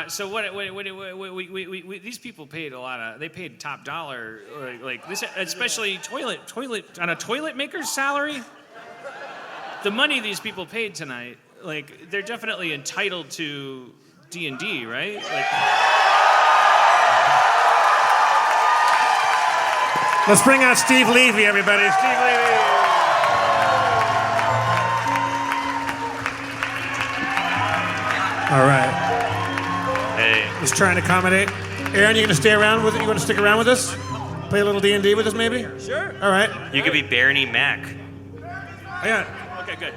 So what these people paid a lot of. They paid top dollar, like this, especially toilet on a toilet maker's salary. The money these people paid tonight, like they're definitely entitled to D&D, right? Like. Let's bring out Steve Levy, everybody. Steve Levy. All right. Hey. Just trying to accommodate. Aaron, you gonna stay around with it? You want to stick around with us? Play a little D&D with us, maybe? Sure. All right. You could be Bernie Mac. Yeah. Okay, good.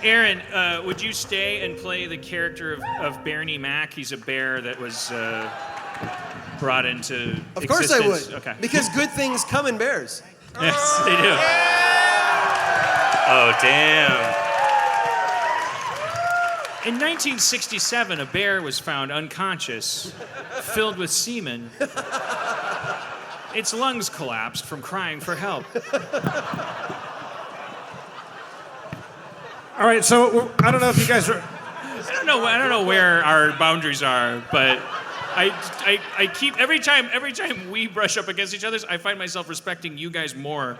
Aaron, would you stay and play the character of Bernie Mac? He's a bear that was brought into Of course I existence. would. Okay. Because good things come in bears. Yes, they do. Oh, damn. In 1967, a bear was found unconscious, filled with semen. Its lungs collapsed from crying for help. All right. So I don't know if you guys are. I don't know where our boundaries are, but I keep every time we brush up against each other, I find myself respecting you guys more.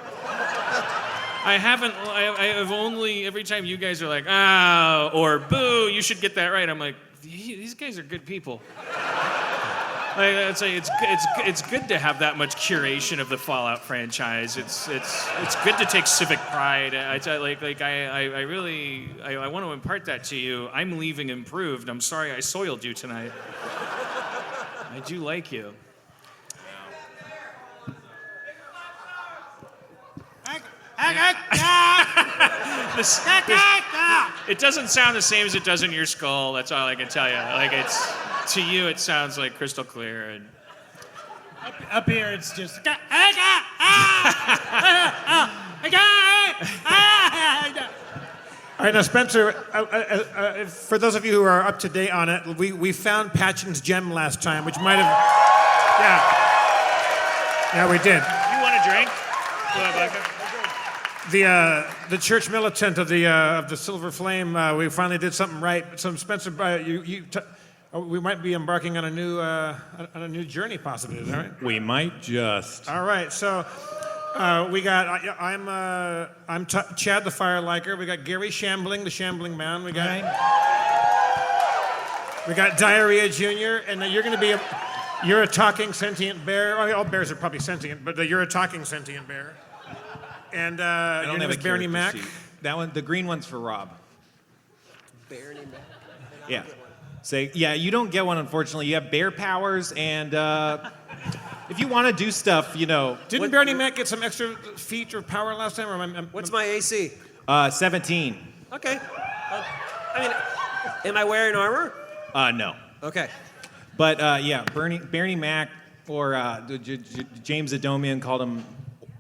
I have only every time you guys are like, or boo, you should get that right. I'm like, these guys are good people. Like, I'd say it's good to have that much curation of the Fallout franchise. It's good to take civic pride. I really want to impart that to you. I'm leaving improved. I'm sorry I soiled you tonight. I do like you. It doesn't sound the same as it does in your skull. That's all I can tell you. Like to you, it sounds like crystal clear. And up here, it's just. All right, now Spencer, for those of you who are up to date on it, we found Patchen's gem last time, which might have, yeah, we did. You want a drink? You want a vodka? The church militant of the Silver Flame, we finally did something right. So Spencer, we might be embarking on a new journey, possibly. Is that right? We might just. All right, so. We got. I'm Chad the Fire Liker. We got Gary Shambling, the Shambling Man. We got Diarrhea Jr. And you're going to be you're a talking sentient bear. I mean, all bears are probably sentient, but you're a talking sentient bear. And your name is Bernie Mac. That one, the green one's for Rob. Bernie Mac. Yeah. Say, yeah. You don't get one, unfortunately. You have bear powers, and if you want to do stuff, Didn't Bernie Mac get some extra feat or power last time? Or What's my AC? 17. Okay. Am I wearing armor? No. Okay. But yeah, Bernie Mac or James Adomian called him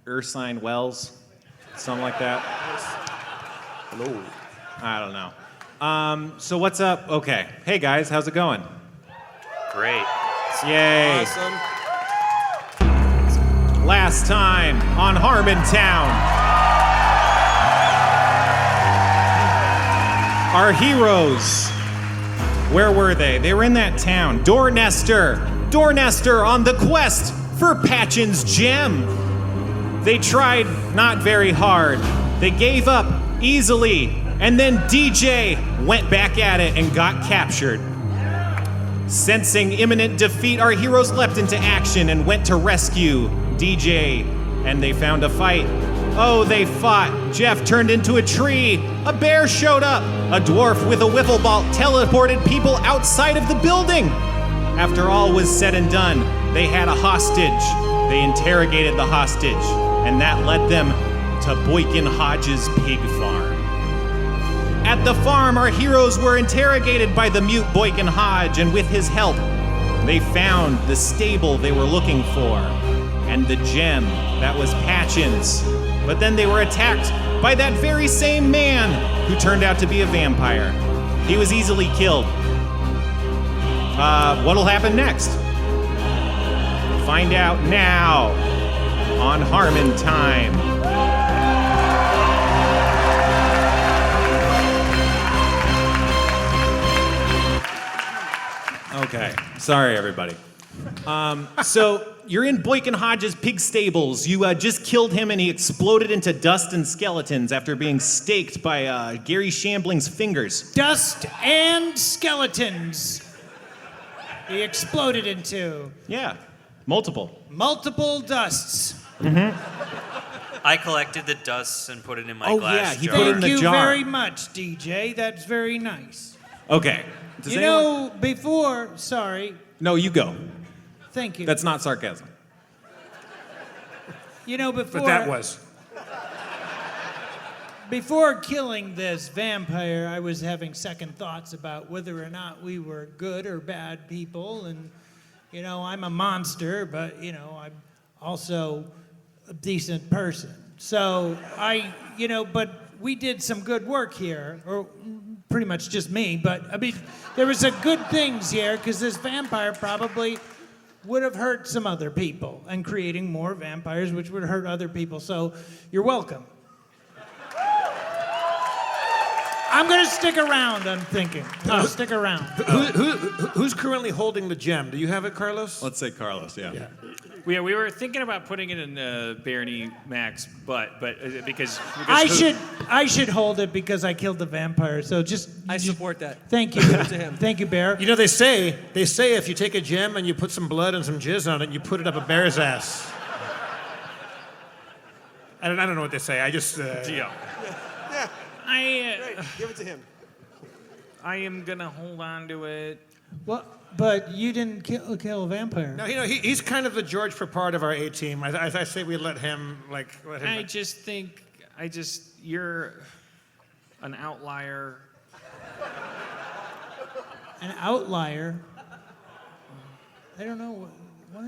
Ursine Wells, something like that. Hello. I don't know. So what's up? Okay. Hey guys, how's it going? Great. Yay. Awesome. Last time on Harmontown, our heroes, where were they? They were in that town. Doornester on the quest for Patchen's gem. They tried not very hard. They gave up easily, and then DJ went back at it and got captured. Sensing imminent defeat, our heroes leapt into action and went to rescue DJ, and they found a fight. Oh, they fought. Jeff turned into a tree. A bear showed up. A dwarf with a wiffle ball teleported people outside of the building. After all was said and done, they had a hostage. They interrogated the hostage, and that led them to Boykin Hodge's pig farm. At the farm, our heroes were interrogated by the mute Boykin Hodge, and with his help, they found the stable they were looking for and the gem that was Patchen's. But then they were attacked by that very same man who turned out to be a vampire. He was easily killed. What'll happen next? Find out now on Harmontown. Okay. Sorry, everybody. So you're in Boykin Hodge's pig stables. You just killed him, and he exploded into dust and skeletons after being staked by Gary Shambling's fingers. Dust and skeletons. He exploded into Yeah, multiple. multiple dusts. I collected the dust and put it in my Oh, glass yeah, he jar. put it in Thank the you jar. very much, DJ. That's very nice. Okay. Does You anyone- know, before, sorry, No, you go. thank you. That's not sarcasm. You know, before But that was. before killing this vampire, I was having second thoughts about whether or not we were good or bad people. And, you know, I'm a monster, but, you know, I'm also a decent person. So but we did some good work here, or pretty much just me. But, I mean, there was a good things here because this vampire probably would have hurt some other people and creating more vampires, which would hurt other people. So you're welcome. I'm going to stick around, I'm thinking. I'll stick around. Who's currently holding the gem? Do you have it, Carlos? Let's say Carlos, yeah. We were thinking about putting it in Barney Mac's butt, but because I should hold it because I killed the vampire. So I support that. Thank you. Give it to him. Thank you, Bear. You know, they say if you take a gem and you put some blood and some jizz on it, you put it up a bear's ass. I don't know what they say. I just. Yeah. Give it to him. I am gonna hold on to it. Well, but you didn't kill a vampire. No, you know, he's kind of the George Papard of our A team. I say we let him. I just think you're an outlier. An outlier. I don't know what.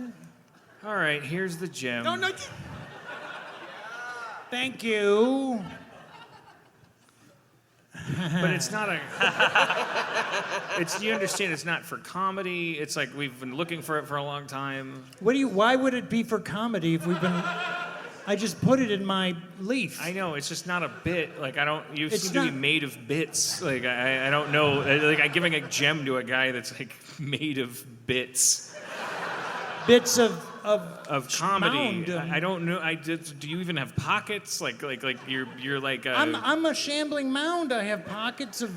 All right, here's the gem. No. Thank you. But it's not a. You understand? It's not for comedy. It's like we've been looking for it for a long time. Why would it be for comedy if we've been? I just put it in my leaf. I know it's just not a bit. Like I don't. You It's seem to be not- made of bits. Like I don't know. Like I'm giving a gem to a guy that's like made of bits Bits of comedy. mound. I don't know. Do you even have pockets? Like you're like. I'm a shambling mound. I have pockets of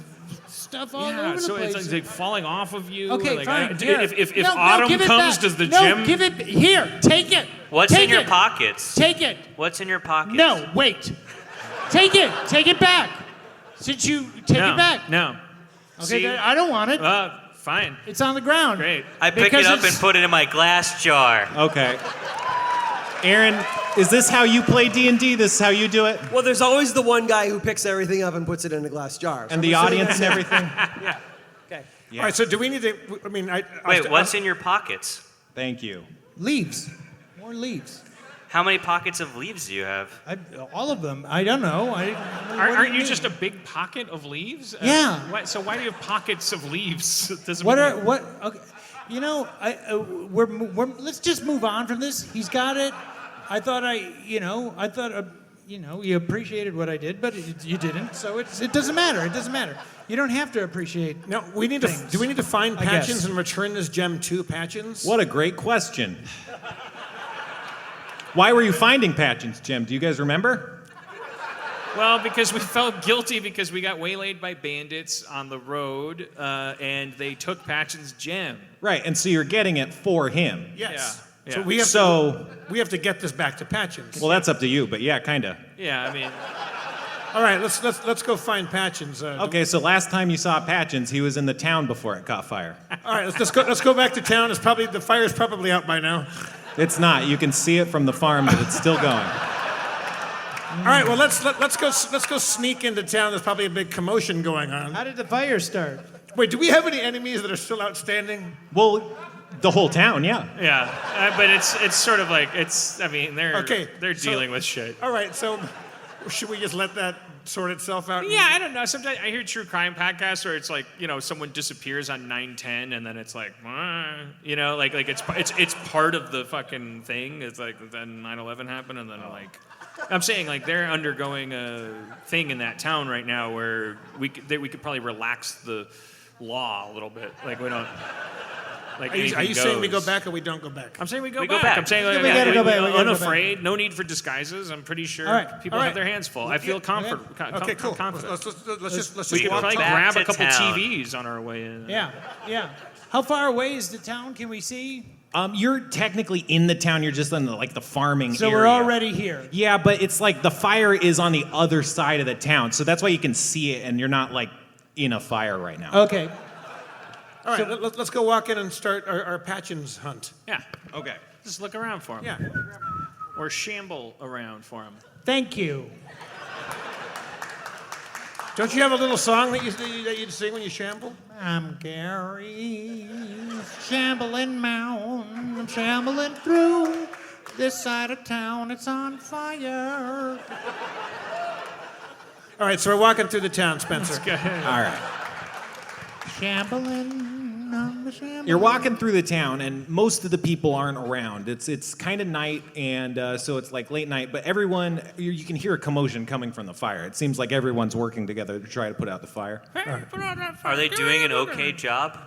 stuff all over the so place. it's like falling off of you. Okay, like, fine. If No, autumn give it comes, back. does the no, gem? give it here. Take it. What's Take in your it. pockets? Take it. What's in your pockets? No, wait. Take it. Take it back. Since you take no, it back. No. Okay, See? then I don't want it. Fine. It's on the ground. Great. I pick Because it up and it's- put it in my glass jar. Okay. Aaron, is this how you play D&D? This is how you do it? Well, there's always the one guy who picks everything up and puts it in a glass jar. So And the I'm assuming audience and everything? Okay. All right. So do we need to? I mean, Wait, what's in your pockets? Thank you. Leaves. More leaves. How many pockets of leaves do you have? All of them. I don't know. What do Aren't you mean? just a big pocket of leaves? Yeah. So why do you have pockets of leaves? It doesn't What make are what? Okay, you know, we're let's just move on from this. He's got it. I thought you appreciated what I did, but you didn't. So it doesn't matter. It doesn't matter. You don't have to appreciate. No, we need to. things, Do we need to find I guess. Patchins and return this gem to Patchins? What a great question. Why were you finding Patchins, Jim? Do you guys remember? Well, because we felt guilty because we got waylaid by bandits on the road, and they took Patchin's gem. Right, and so you're getting it for him. Yes. Yeah. So Yeah. we have to get this back to Patchins. Well, that's up to you, but yeah, kinda. Yeah, I mean, All right. Let's go find Patchins. Okay, so last time you saw Patchins, he was in the town before it caught fire. All right. Let's go back to town. The fire's probably out by now. It's not. You can see it from the farm, but it's still going. All right. Well, let's go sneak into town. There's probably a big commotion going on. How did the fire start? Wait, do we have any enemies that are still outstanding? Well, the whole town, yeah. yeah, but it's sort of like I mean, they're So- dealing with shit. All right. So should we just let that sort itself out? Yeah, I don't know. Sometimes I hear true crime podcasts where it's like, someone disappears on 9/10 and then it's like, like it's part of the fucking thing. It's like then 9/11 happened and then like, I'm saying like they're undergoing a thing in that town right now where we could probably relax the law a little bit. Like we don't. like Are you anything saying we go goes. back or we don't go back? I'm saying we go We go back. back. I'm saying like, We gotta go back, we gotta go unafraid, no need for disguises. I'm pretty sure All right, people all have right. their hands full. I feel confident. Okay, cool. Confident. Let's just We walk could probably back grab to a couple town. TVs on our way in. Yeah. How far away is the town? Can we see? You're technically in the town. You're just in the farming So area. we're already here. Yeah, but it's like the fire is on the other side of the town, so that's why you can see it, and you're not like in a fire right now. Okay. All right, let's go walk in and start our Patchins hunt. Yeah. Okay. Just look around for him. Yeah. Or shamble around for him. Thank you. Don't you have a little song that you'd sing when you shamble? I'm Gary, shambling mound. I'm shambling through this side of town. It's on fire. All right, so we're walking through the town, Spencer. All right. Shambling on the shambling. You're walking through the town, and most of the people aren't around. It's kind of night, and so it's like late night. But everyone, you can hear a commotion coming from the fire. It seems like everyone's working together to try to put out the fire. Are they doing an okay job?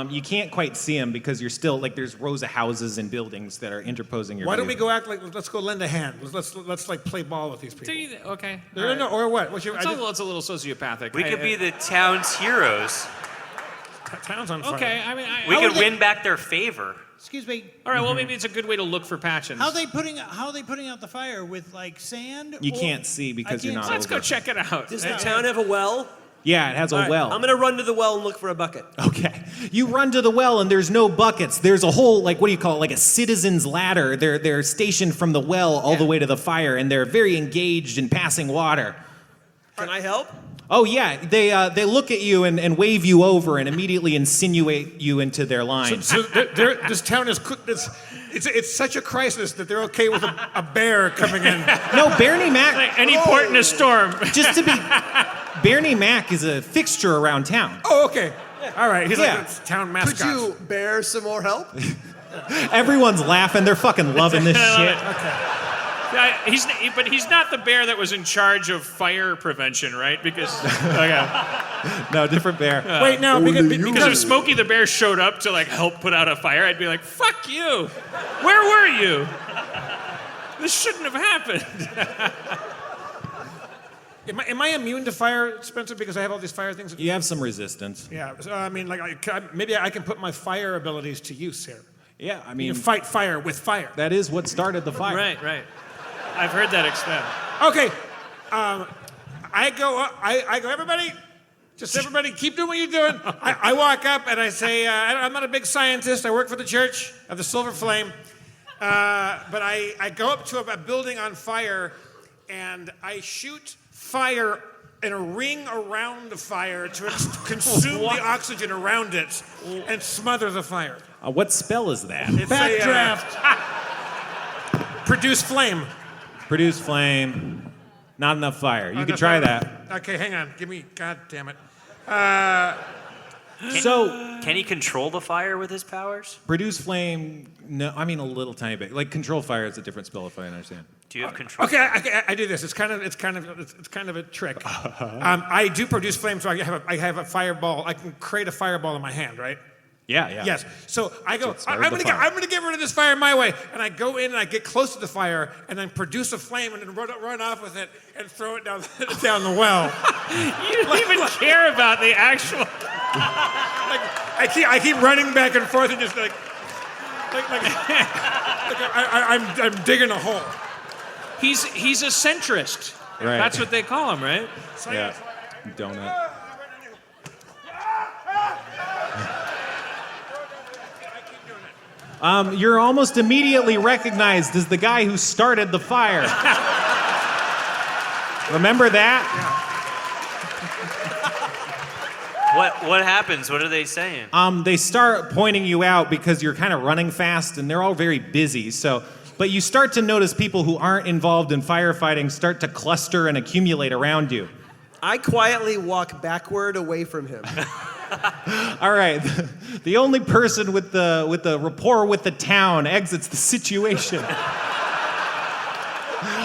You can't quite see them because you're still there's rows of houses and buildings that are interposing your. Why don't we view. go act like let's go lend a hand? Let's like play ball with these people. Okay. No, or what? What's your? It's a little sociopathic. We could be the town's heroes. town's on fire. Okay, I mean, We How could are they- win back their favor. Excuse me. all right. Well, maybe it's a good way to look for Patchins. How are they putting out the fire with like sand? You or- can't see because I you're can't not. see. Let's go check it out. Does the town have a well? Yeah, it has a All right, well. I'm gonna run to the well and look for a bucket. Okay. You run to the well and there's no buckets. There's a whole what do you call it? Like a citizen's ladder. They're stationed from the well all the way to the fire, and they're very engaged in passing water. Can I help? Oh yeah, they look at you and wave you over and immediately insinuate you into their line. So this town is it's such a crisis that they're okay with a bear coming in. No, Bernie Mac. Like any port in a storm. Just to be, Bernie Mac is a fixture around town. Oh, okay. All right. He's Yeah. like the town Could mascot. you bear some more help? Everyone's laughing. They're fucking loving this I love shit. Yeah, but he's not the bear that was in charge of fire prevention, right? Because okay. No, different bear. Wait, now Because if Smokey the Bear showed up to help put out a fire, I'd be like, "Fuck you! Where were you? This shouldn't have happened." am I immune to fire, Spencer? Because I have all these fire things. You have some resistance. Yeah. So, I mean, maybe I can put my fire abilities to use here. Yeah, I You mean, fight fire with fire. that is what started the fire. Right. I've heard that extent. Okay. I go. Everybody, keep doing what you're doing. I walk up and I say, I'm not a big scientist. I work for the Church of the Silver Flame. But I go up to a building on fire and I shoot fire in a ring around the fire to consume the oxygen around it and smother the fire. What spell is that? It's Backdraft. Produce flame. Produce flame. Not enough fire. You could try that. Okay, hang on. God damn it. So, Can he control the fire with his powers? produce flame. No, I mean a little tiny bit. Like control fire is a different spell, if I understand. Do you have control? Okay, I do this. It's kind of a trick. I do produce flame, so I have a fireball. I can create a fireball in my hand, right? Yeah. Yes. So I go. So it started I'm the fire. gonna get rid of this fire my way, and I go in and I get close to the fire, and then produce a flame, and then run off with it and throw it down the well. You don't even care about the actual. I keep running back and forth and just I'm digging a hole. He's a centrist. Right. That's what they call him, right? Yeah. Donut. You're almost immediately recognized as the guy who started the fire. Remember that? What happens? What are they saying? They start pointing you out because you're kind of running fast and they're all very busy. But you start to notice people who aren't involved in firefighting start to cluster and accumulate around you. I quietly walk backward away from him. All right, the only person with the rapport with the town exits the situation.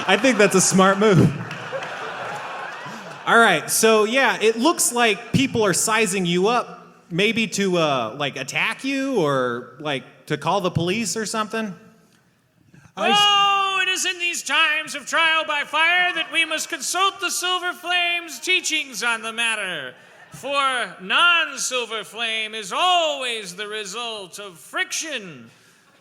I think that's a smart move. All right, so yeah, it looks like people are sizing you up maybe to like attack you or like to call the police or something? Oh, it is in these times of trial by fire that we must consult the Silver Flame's teachings on the matter. For non-Silver Flame is always the result of friction.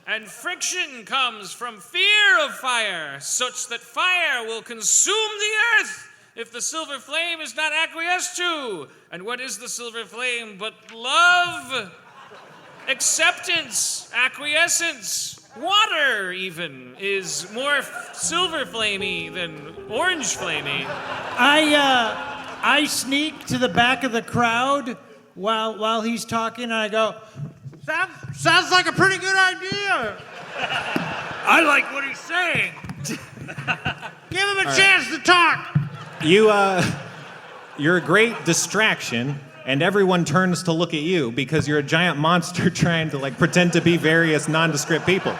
And friction comes from fear of fire, such that fire will consume the earth if the Silver Flame is not acquiesced to. And what is the Silver Flame but love, acceptance, acquiescence? Water, even, is more silver flamey than orange flamey. I sneak to the back of the crowd while he's talking, and I go, sounds like a pretty good idea. I like what he's saying. Give him a chance to talk. You're a great distraction, and everyone turns to look at you because you're a giant monster trying to like pretend to be various nondescript people.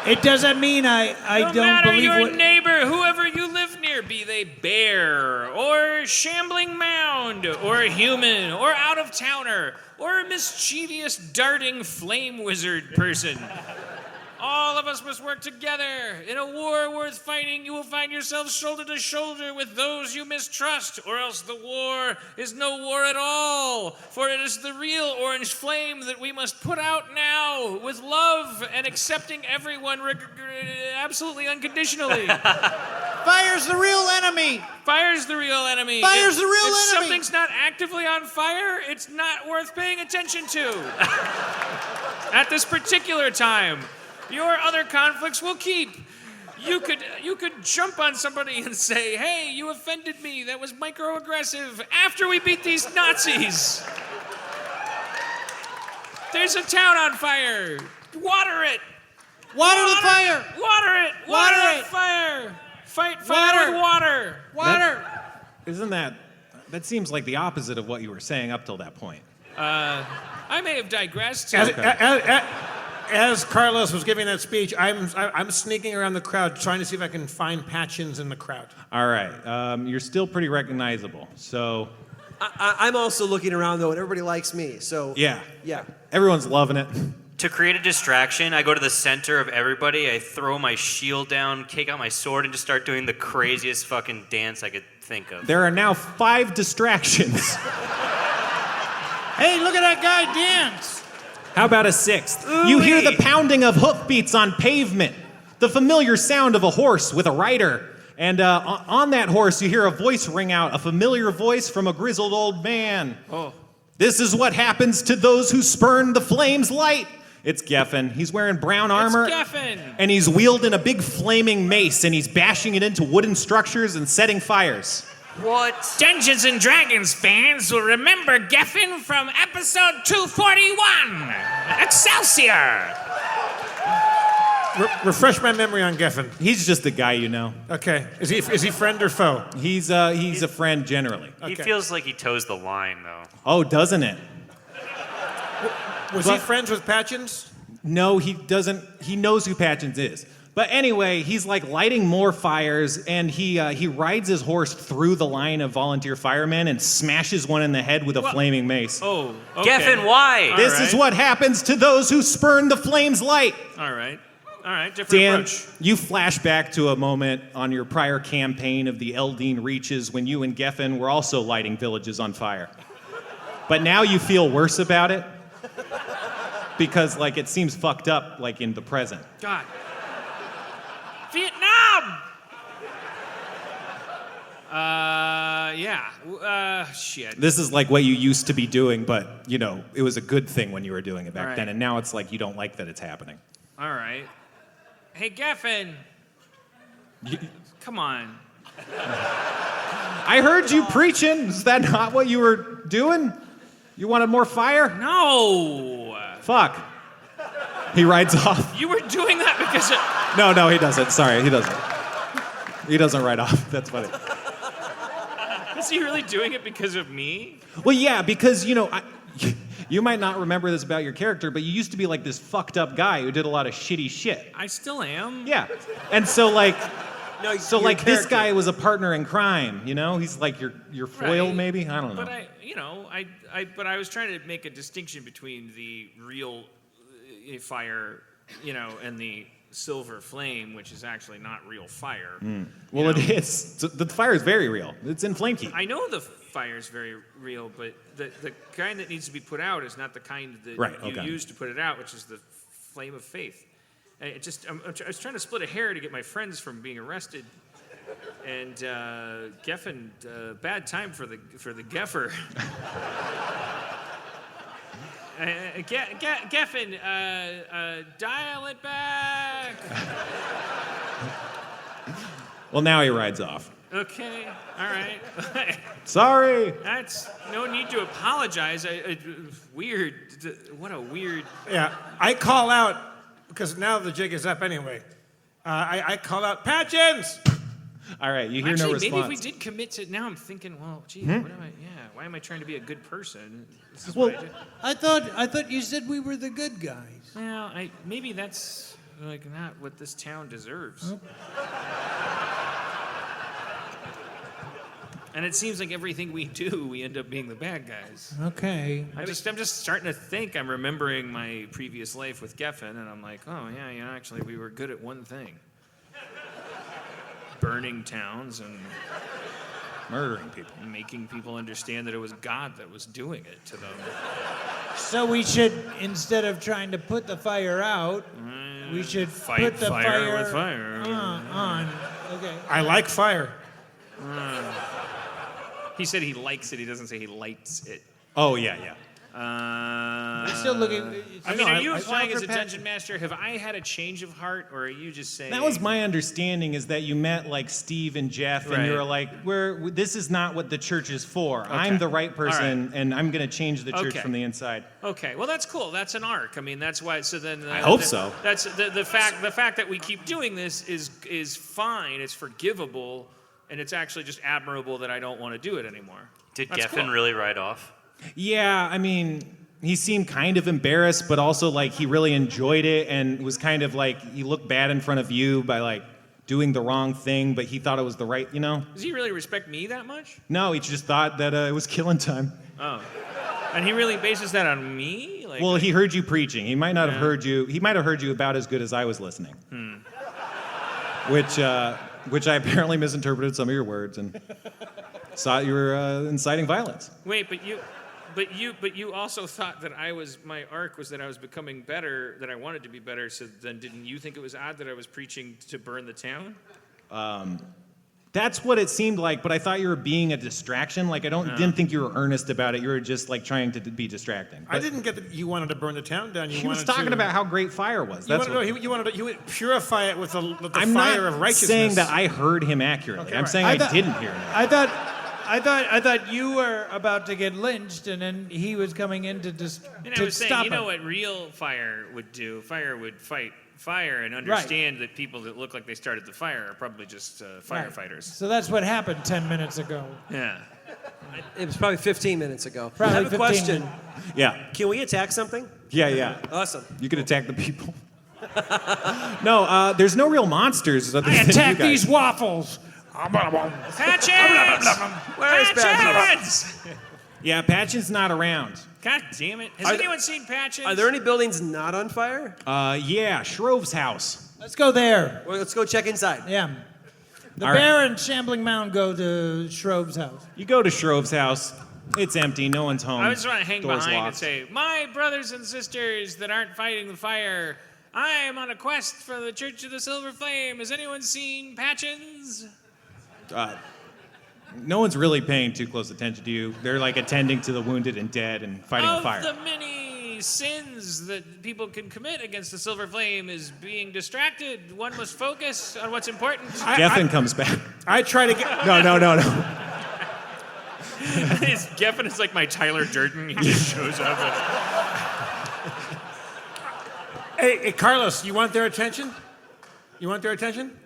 It doesn't mean I No don't matter believe your what... neighbor, whoever you live near, be they bear, or shambling mound, or human, or out-of-towner, or a mischievous darting flame wizard person. All of us must work together. In a war worth fighting, you will find yourselves shoulder to shoulder with those you mistrust, or else the war is no war at all. For it is the real orange flame that we must put out now, with love and accepting everyone absolutely unconditionally. Fire's the real enemy. Fire's the real enemy. Fire's the real if enemy. something's not actively on fire, it's not worth paying attention to. At this particular time. Your other conflicts will keep. You could jump on somebody and say, hey, you offended me. That was microaggressive. After we beat these Nazis. There's a town on fire. Water it. Water the fire. Water it. Water Water it. fire. Fight Water. with water. Water. Isn't that seems like the opposite of what you were saying up till that point. I may have digressed. As Carlos was giving that speech, I'm sneaking around the crowd trying to see if I can find Patchins in the crowd. All right, you're still pretty recognizable. So I'm also looking around, though, and everybody likes me, so... yeah, Yeah. everyone's loving it. To create a distraction, I go to the center of everybody, I throw my shield down, take out my sword, and just start doing the craziest fucking dance I could think of. There are now 5 distractions. Hey, look at that guy dance. How about a 6th? You hear the pounding of hoofbeats on pavement, the familiar sound of a horse with a rider, and on that horse you hear a voice ring out, a familiar voice from a grizzled old man. Oh. This is what happens to those who spurn the flame's light. It's Geffin. He's wearing brown armor. It's Geffin. And he's wielding a big flaming mace, and he's bashing it into wooden structures and setting fires. What? Dungeons and Dragons fans will remember Geffin from episode 241. Excelsior! Refresh my memory on Geffin. He's just a guy you know. Okay. Is he friend or foe? He's a friend generally. He Okay. feels like he toes the line, though. Oh, doesn't it? Was he friends with Patchins? No, he doesn't. He knows who Patchins is. But anyway, he's like lighting more fires, and he rides his horse through the line of volunteer firemen and smashes one in the head with a flaming mace. Oh, okay. Geffin, why? This All is right. what happens to those who spurn the flame's light. All right, different Dan, approach. you flash back to a moment on your prior campaign of the Eldine Reaches when you and Geffin were also lighting villages on fire. But now you feel worse about it because like it seems fucked up like in the present. God. Vietnam! Shit. This is like what you used to be doing, but you know, it was a good thing when you were doing it back Right. then, and now it's like you don't like that it's happening. All right. Hey, Geffin. Come on. I heard you preaching. Is that not what you were doing? You wanted more fire? No. Fuck. He rides off. You were doing that because of... No, he doesn't. Sorry, he doesn't. He doesn't ride off. That's funny. Is he really doing it because of me? Well, yeah, because, you know, you might not remember this about your character, but you used to be like this fucked up guy who did a lot of shitty shit. I still am. Yeah. And so, like... No, So, your like, this character. guy was a partner in crime, you know? He's like your foil, Right. maybe? I don't know. But but I was trying to make a distinction between the real fire, and the silver flame, which is actually not real fire. Well, it is. So the fire is very real. It's inflamed heat. I know the fire is very real, but the kind that needs to be put out is not the kind that you use to put it out, which is the flame of faith. I was trying to split a hair to get my friends from being arrested, and Geffin, bad time for the Geffer. Geffin, dial it back. Well, now he rides off. Okay, all right. Sorry. That's no need to apologize. Weird. What a weird. Yeah, I call out, because now the jig is up anyway. I call out, Patchins! All right, you hear Actually, no response. maybe if we did commit to. Now I'm thinking, well, gee, what am I? Yeah, why am I trying to be a good person? This is what I do. I thought you said we were the good guys. Well, maybe that's not what this town deserves. And it seems like everything we do, we end up being the bad guys. Okay. I'm just starting to think. I'm remembering my previous life with Geffin, and I'm like, oh yeah, actually, we were good at one thing: burning towns and Murdering people. making people understand that it was God that was doing it to them. So we should, instead of trying to put the fire out, we should Fight put the fire with fire. on. Okay. I like fire. He said he likes it. He doesn't say he lights it. Oh, yeah. I'm still looking. Are you I implying felt as a for Pat- dungeon master? Have I had a change of heart, or are you just saying? That was my understanding, is that you met like Steve and Jeff, and you Right. were like, this is not what the church is for. I'm the right person, and I'm going to change the church Okay. from the inside. Okay, well that's cool. That's an arc. I mean, that's why. So then, I hope so. That's the fact. The fact that we keep doing this is fine. It's forgivable, and it's actually just admirable that I don't want to do it anymore. Did That's Geffin cool. really ride off? Yeah, I mean, he seemed kind of embarrassed, but also like he really enjoyed it, and was kind of like he looked bad in front of you by like doing the wrong thing, but he thought it was the right, Does he really respect me that much? No, he just thought that it was killing time. Oh, and he really bases that on me? Like, Well, he heard you preaching. He might not have heard you. He might have heard you about as good as I was listening. Which I apparently misinterpreted some of your words and thought you were inciting violence. Wait, but you also thought that my arc was that I was becoming better, that I wanted to be better. So then, didn't you think it was odd that I was preaching to burn the town? That's what it seemed like, but I thought you were being a distraction. Like didn't think you were earnest about it. You were just like trying to be distracting. I didn't get that you wanted to burn the town down. He was talking about how great fire was. You That's wanted to purify it with the I'm fire not of righteousness. saying that I heard him accurately. Okay, I'm right. saying I I thought- didn't hear him. I thought you were about to get lynched, and then he was coming in to And I to was saying, stop you know him. what real fire would do? Fire would fight fire and understand that people that look like they started the fire are probably just Right. firefighters. So that's what happened 10 minutes ago. Yeah. It was probably 15 minutes ago. Probably I have a 15 question. minutes. Yeah, Can we attack something? yeah. Awesome. You could attack the people. No, there's no real monsters. Other I than you attack guys. these waffles. Patches! Where is Patches! Yeah, Patchen's not around. God damn it. Has anyone seen Patches? Are there any buildings not on fire? Yeah, Shrove's house. Let's go there. Well, let's go check inside. Yeah. The All right. bear and Shambling Mound go to Shrove's house. You go to Shrove's house. It's empty. No one's home. I just want to hang Door's behind and locked. say, my brothers and sisters that aren't fighting the fire, I am on a quest for the Church of the Silver Flame. Has anyone seen Patches? No one's really paying too close attention to you. They're like attending to the wounded and dead and fighting the Of fire. the many sins that people can commit against the Silver Flame is being distracted. One must focus on what's important. Geffin comes back. I try to get. No. Geffin is like my Tyler Durden. He just shows up. Hey, Carlos, you want their attention? You want their attention?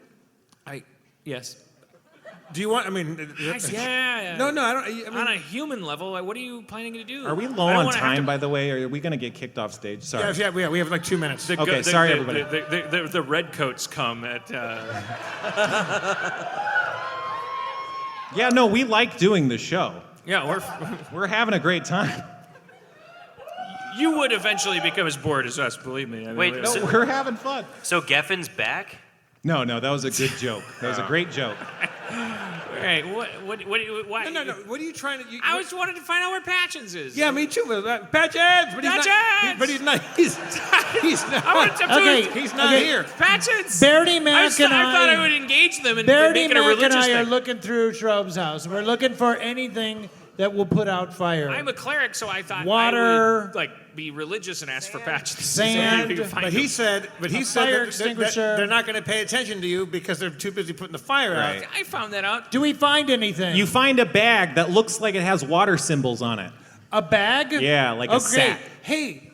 Yes. Do you want? I mean, Yeah. No, I don't. I mean, On a human level, what are you planning to do? Are we low I don't on wanna have time, to- by the way? Or are we going to get kicked off stage? Sorry. we have like 2 minutes. Okay, sorry, everybody. The redcoats come at. Yeah, no, we like doing the show. Yeah, We're having a great time. you would eventually become as bored as us, believe me. I mean, Wait, we- so- We're having fun. So Geffin's back? No, that was a good joke. That was a great joke. Hey, why? No. What are you trying to? I just wanted to find out where Patchins is. Yeah, me too. But Patchins, but Patchins! But he's not. He's not. I wanted to Okay, He's not okay. here. Patchins! Bernie Mac I and thought I would engage them and Bernie make it a Mac and religious I are thing. looking through Shrub's house. We're looking for anything that will put out fire. I'm a cleric, so I thought I Water. would be religious and ask for Patchins. Sand. So you can find But he them. said, fire that extinguisher. they're not going to pay attention to you because they're too busy putting the fire out. Right. I found that out. Do we find anything? You find a bag that looks like it has water symbols on it. A bag? Yeah, like a sack. Hey,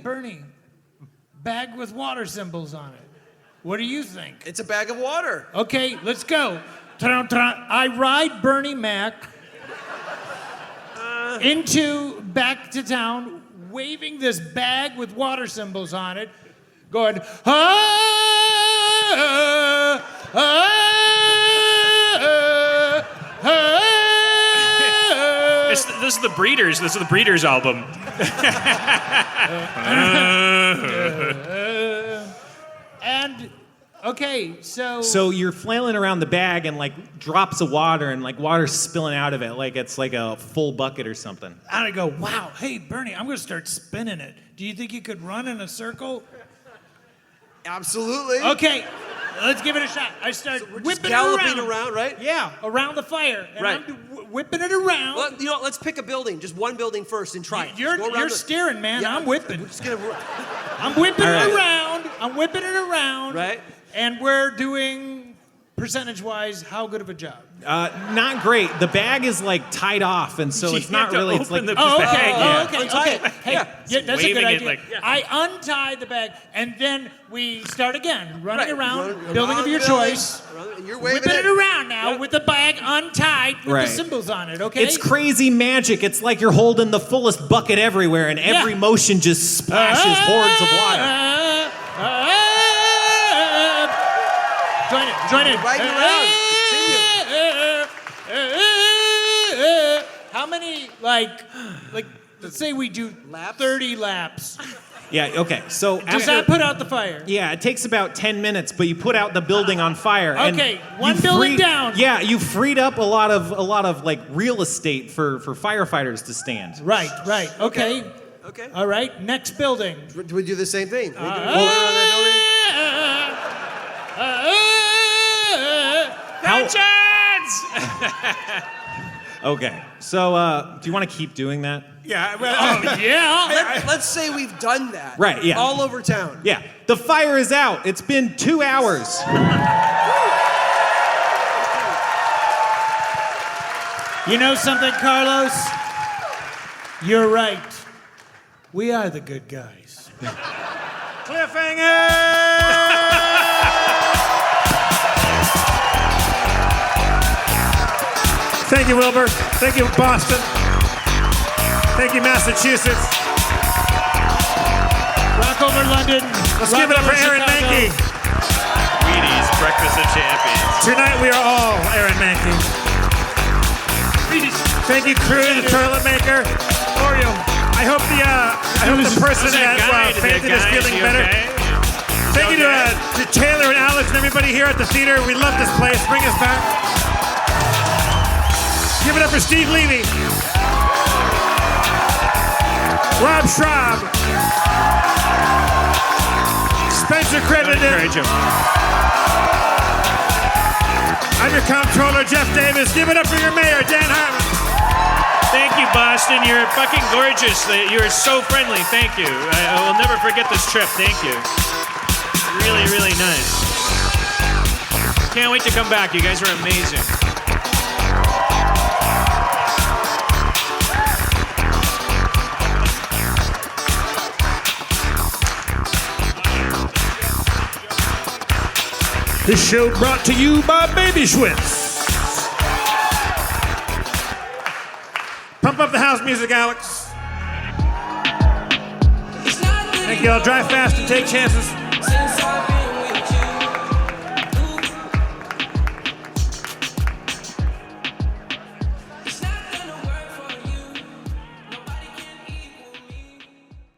Bernie. Bag with water symbols on it. What do you think? It's a bag of water. Okay, let's go. I ride Bernie Mac back to town, waving this bag with water symbols on it, going, This is the Breeders. This is the Breeders album. and okay, so So you're flailing around the bag and like drops of water and like water's spilling out of it like it's like a full bucket or something. and I go, wow, hey Bernie, I'm gonna start spinning it. Do you think you could run in a circle? Absolutely. Okay, let's give it a shot. I start We're just whipping galloping it around. right? Yeah, around the fire. And Right. I'm whipping it around. Well, you know, let's pick a building, just one building first, and try it. You're Just go around the- steering, man. Yeah, I'm whipping. We're just gonna. I'm whipping All right. it around. I'm whipping it around. Right. And we're doing, percentage-wise, how good of a job? Not great. The bag is like tied off, and so it's You not have to really. It's like open the Oh, bag. okay. Yeah. Okay. Hey, Yeah. that's a Waving good it idea. like- I untie the bag, and then we start again, running Right. around, Run building of around your the building, choice. and you're waving Whipping it around now Yep. with the bag untied with Right. the symbols on it, okay? It's crazy magic. It's like you're holding the fullest bucket everywhere, and every Yeah. motion just splashes hordes of water. Join it. Riding around. How many, let's say we do Laps? 30 laps. Yeah. Okay. So Does after, that put out the fire? yeah, it takes about 10 minutes, but you put out the building on fire. and Okay, you one building down. Yeah, you freed up a lot of like real estate for firefighters to stand. Right. Okay. Okay. All right, next building. Do we do the same thing? We do around that building? Patchins! Okay. So do you want to keep doing that? Yeah. Well, Yeah. let's say we've done that. Right, yeah. All over town. Yeah. The fire is out. It's been 2 hours. You know something, Carlos? You're right. We are the good guys. Thank you, Wilbur. Thank you, Boston. Thank you, Massachusetts. Rock over London. Let's give it up for Aaron Mankey. Wheaties, breakfast of champions. Tonight we are all Aaron Mankey. Thank you, crew, the toilet maker. Oreo. I hope the person that fainted is feeling better. Thank you to Taylor and Alex and everybody here at the theater. We love this place. Bring us back. Give it up for Steve Levy. Rob Schraub. Spencer Crittenden. I'm your comptroller, Jeff Davis. Give it up for your mayor, Dan Harmon. Thank you, Boston. You're fucking gorgeous. You're so friendly. Thank you. I will never forget this trip. Thank you. Really, really nice. Can't wait to come back. You guys are amazing. This show brought to you by Baby Schwitz. Pump up the house music, Alex. Thank you all. Drive fast and take chances.